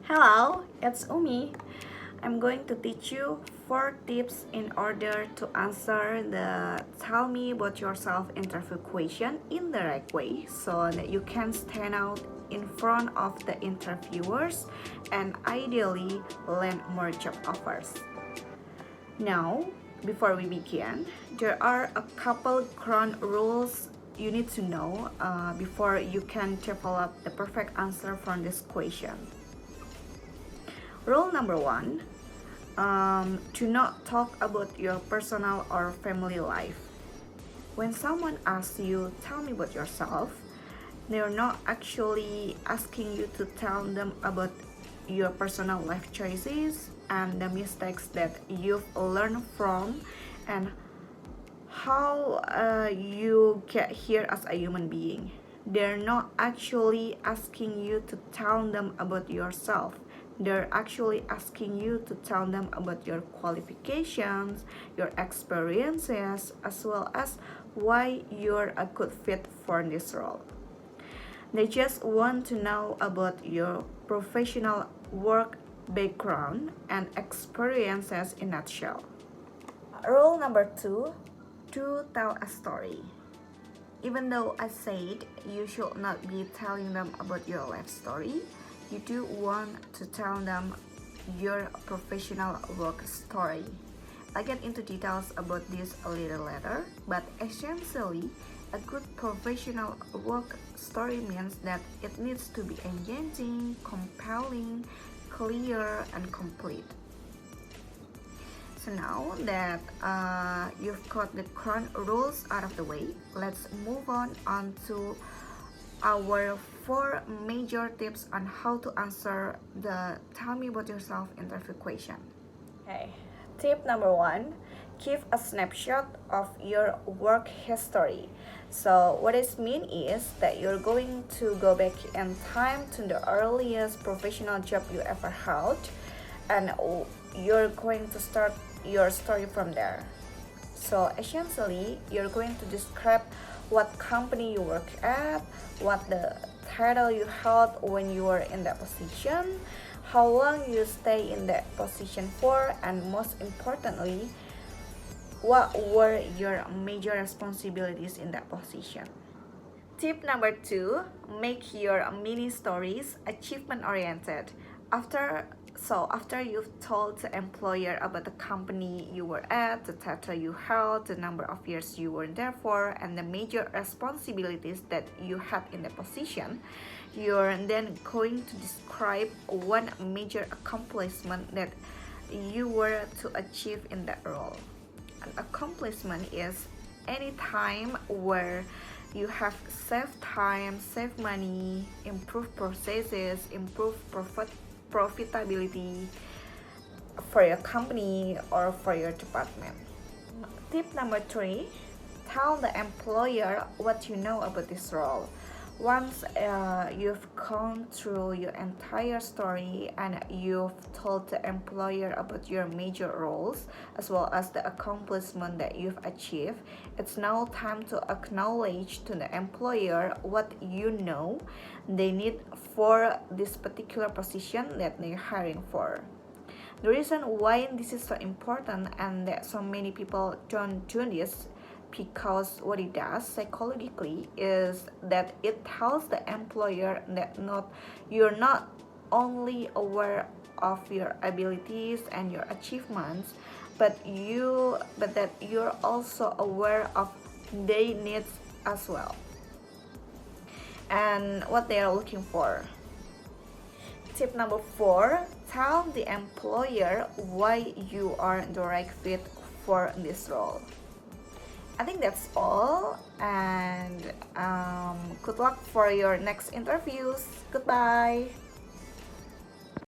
Hello, it's Umi. I'm going to teach you 4 tips in order to answer the tell me about yourself interview question in the right way so that you can stand out in front of the interviewers and ideally land more job offers. Now, before we begin, there are a couple ground rules you need to know before you can develop the perfect answer from this question. Rule number 1, do not talk about your personal or family life. When someone asks you, tell me about yourself, they're not actually asking you to tell them about your personal life choices and the mistakes that you've learned from and how you get here as a human being. They're not actually asking you to tell them about yourself. They're actually asking you to tell them about your qualifications, your experiences, as well as why you're a good fit for this role. They just want to know about your professional work background and experiences in a nutshell. Rule number 2, do tell a story. Even though I said you should not be telling them about your life story, you do want to tell them your professional work story. I'll get into details about this a little later, but essentially, a good professional work story means that it needs to be engaging, compelling, clear, and complete. So now that you've got the ground rules out of the way, let's move on to our 4 major tips on how to answer the tell me about yourself interview question. Okay, tip number 1, give a snapshot of your work history. So what this means is that you're going to go back in time to the earliest professional job you ever held, and you're going to start your story from there. So essentially, you're going to describe what company you work at, what the title you held when you were in that position, how long you stay in that position for, and most importantly, what were your major responsibilities in that position. Tip number 2, make your mini stories achievement oriented. After you've told the employer about the company you were at, the title you held, the number of years you were there for, and the major responsibilities that you had in the position, you're then going to describe one major accomplishment that you were to achieve in that role. An accomplishment is any time where you have saved time, saved money, improved processes, improved profitability for your company or for your department. Tip number 3, tell the employer what you know about this role. Once you've gone through your entire story and you've told the employer about your major roles as well as the accomplishment that you've achieved, it's now time to acknowledge to the employer what you know they need for this particular position that they're hiring for. The reason why this is so important and that so many people don't do this, because what it does psychologically is that it tells the employer that you're not only aware of your abilities and your achievements, but that you're also aware of their needs as well and what they are looking for. Tip number 4, tell the employer why you are the right fit for this role. I think that's all, and good luck for your next interviews. Goodbye.